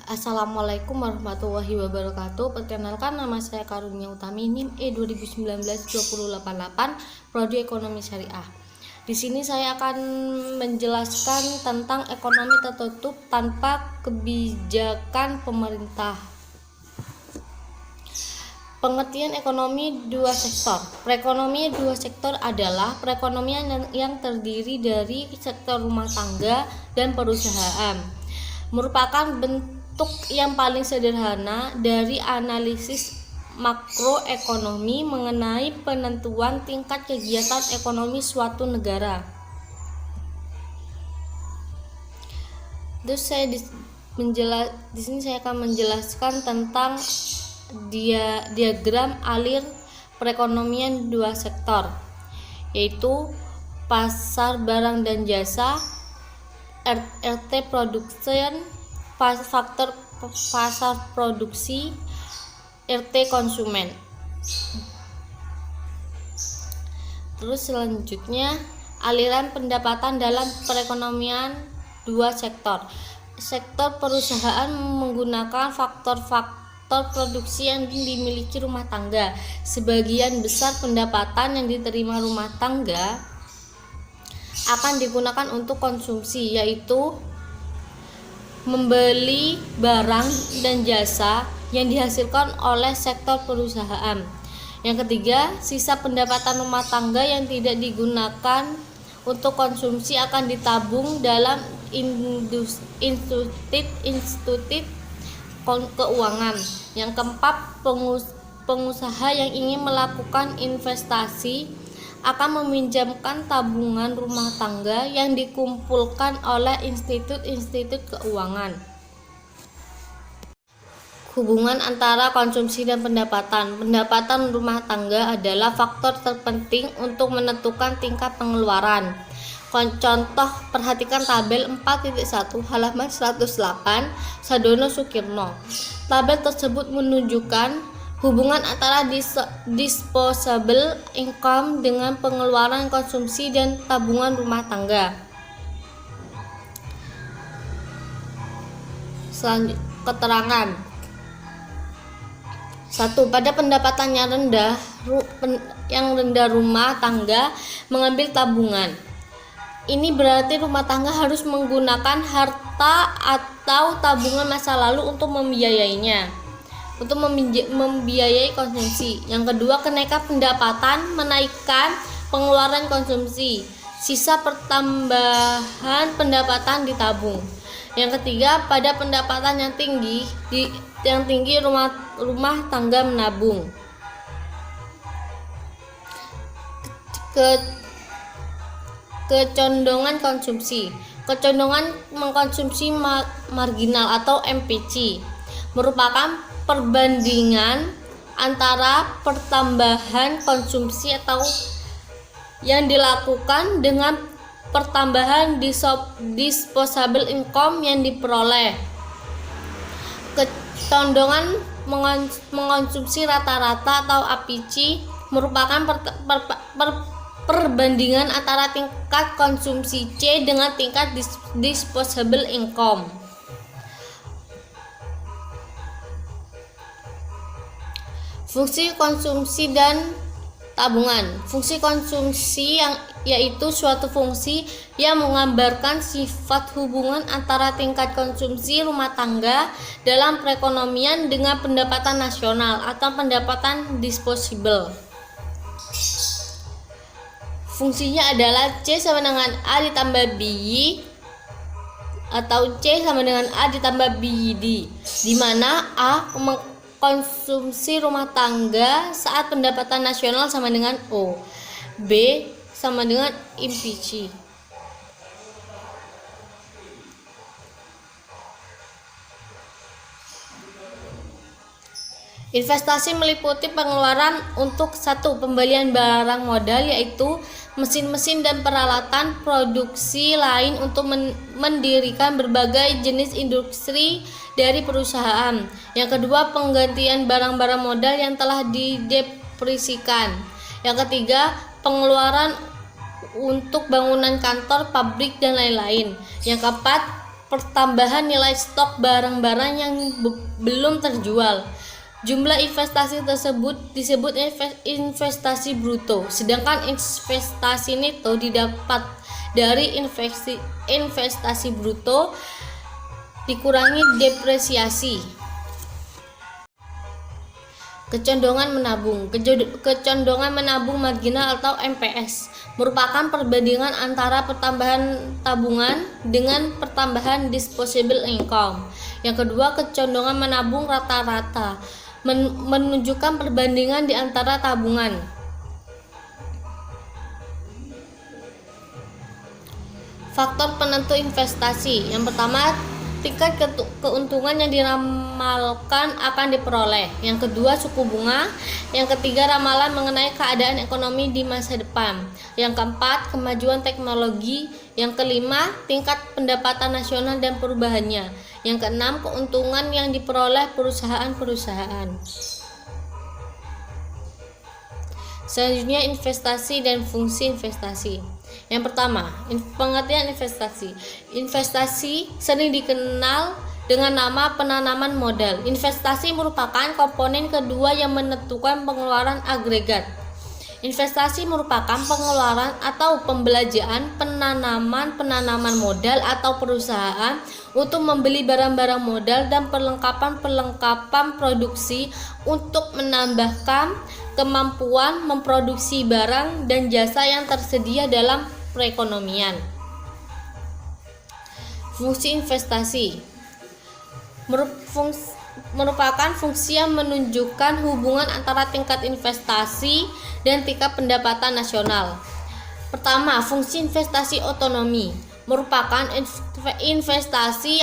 Assalamualaikum warahmatullahi wabarakatuh. Perkenalkan, nama saya Karunia Utami, NIM E2019-20088, Prodi Ekonomi Syariah. Di sini saya akan menjelaskan tentang ekonomi tertutup tanpa kebijakan pemerintah. Pengertian ekonomi dua sektor. Perekonomian dua sektor adalah perekonomian yang terdiri dari sektor rumah tangga dan perusahaan. Merupakan bentuk yang paling sederhana dari analisis makroekonomi mengenai penentuan tingkat kegiatan ekonomi suatu negara. Terus di sini saya akan menjelaskan tentang diagram alir perekonomian dua sektor, yaitu pasar barang dan jasa, RT production, faktor pasar produksi, RT konsumen. Terus selanjutnya aliran pendapatan dalam perekonomian dua sektor. Sektor perusahaan menggunakan faktor-faktor produksi yang dimiliki rumah tangga. Sebagian besar pendapatan yang diterima rumah tangga akan digunakan untuk konsumsi, yaitu membeli barang dan jasa yang dihasilkan oleh sektor perusahaan. Yang ketiga, sisa pendapatan rumah tangga yang tidak digunakan untuk konsumsi akan ditabung dalam institut keuangan. Yang keempat, pengusaha yang ingin melakukan investasi akan meminjamkan tabungan rumah tangga yang dikumpulkan oleh institut-institut keuangan. Hubungan antara konsumsi dan pendapatan. Pendapatan rumah tangga adalah faktor terpenting untuk menentukan tingkat pengeluaran. Contoh, perhatikan tabel 4.1 halaman 108 Sadono Sukirno. Tabel tersebut menunjukkan hubungan antara disposable income dengan pengeluaran konsumsi dan tabungan rumah tangga. Selanjutnya, keterangan. 1. Pada pendapatan yang rendah rumah tangga mengambil tabungan. Ini berarti rumah tangga harus menggunakan harta atau tabungan masa lalu untuk membiayainya, untuk membiayai konsumsi. Yang kedua, kenaikan pendapatan menaikkan pengeluaran konsumsi. Sisa pertambahan pendapatan ditabung. Yang ketiga, pada pendapatan yang tinggi rumah tangga menabung. Kecondongan konsumsi. Kecondongan mengkonsumsi marginal atau MPC merupakan perbandingan antara pertambahan konsumsi atau yang dilakukan dengan pertambahan disposable income yang diperoleh. Kecondongan mengkonsumsi rata-rata atau APC merupakan perbandingan antara tingkat konsumsi C dengan tingkat disposable income. Fungsi konsumsi dan tabungan. Fungsi konsumsi yaitu suatu fungsi yang menggambarkan sifat hubungan antara tingkat konsumsi rumah tangga dalam perekonomian dengan pendapatan nasional atau pendapatan disposable. Fungsinya adalah C sama dengan A ditambah BY atau C sama dengan A ditambah BYD, di mana A konsumsi rumah tangga saat pendapatan nasional sama dengan O, B sama dengan MPC. Investasi meliputi pengeluaran untuk 1. Pembelian barang modal, yaitu mesin-mesin dan peralatan produksi lain untuk mendirikan berbagai jenis industri dari perusahaan. Yang kedua, penggantian barang-barang modal yang telah didepresiasikan. Yang ketiga, pengeluaran untuk bangunan kantor, pabrik, dan lain-lain. Yang keempat, pertambahan nilai stok barang-barang yang belum terjual. Jumlah investasi tersebut disebut investasi bruto, sedangkan investasi neto didapat dari investasi bruto dikurangi depresiasi. Kecondongan menabung. Kecondongan menabung marginal atau MPS merupakan perbandingan antara pertambahan tabungan dengan pertambahan disposable income. Yang kedua, kecondongan menabung rata-rata menunjukkan perbandingan di antara tabungan. Faktor penentu investasi. Yang pertama, tingkat keuntungan yang diramalkan akan diperoleh. Yang kedua, suku bunga. Yang ketiga, ramalan mengenai keadaan ekonomi di masa depan. Yang keempat, kemajuan teknologi. Yang kelima, tingkat pendapatan nasional dan perubahannya. Yang keenam, keuntungan yang diperoleh perusahaan-perusahaan. Selanjutnya, investasi dan fungsi investasi. Yang pertama, pengertian investasi. Investasi sering dikenal dengan nama penanaman modal. Investasi merupakan komponen kedua yang menentukan pengeluaran agregat. Investasi merupakan pengeluaran atau pembelanjaan penanaman modal atau perusahaan untuk membeli barang-barang modal dan perlengkapan produksi untuk menambahkan kemampuan memproduksi barang dan jasa yang tersedia dalam perekonomian. Fungsi investasi merupakan fungsi yang menunjukkan hubungan antara tingkat investasi dan tingkat pendapatan nasional. Pertama, fungsi investasi otonomi merupakan investasi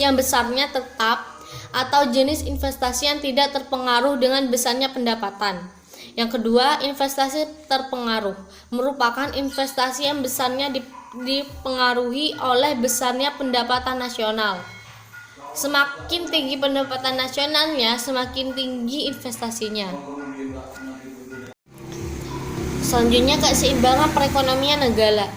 yang besarnya tetap atau jenis investasi yang tidak terpengaruh dengan besarnya pendapatan. Yang kedua, investasi terpengaruh merupakan investasi yang besarnya dipengaruhi oleh besarnya pendapatan nasional. Semakin tinggi pendapatan nasionalnya, semakin tinggi investasinya. Selanjutnya, keseimbangan perekonomian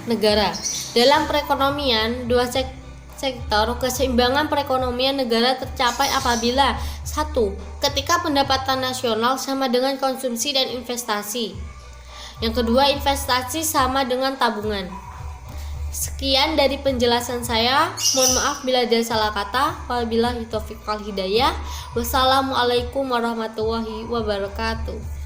negara. Dalam perekonomian, dua sektor keseimbangan perekonomian negara tercapai apabila 1. Ketika pendapatan nasional sama dengan konsumsi dan investasi. Yang kedua, investasi sama dengan tabungan. Sekian dari penjelasan saya. Mohon maaf bila ada salah kata. Wabillahi taufiq wal hidayah. Wassalamualaikum warahmatullahi wabarakatuh.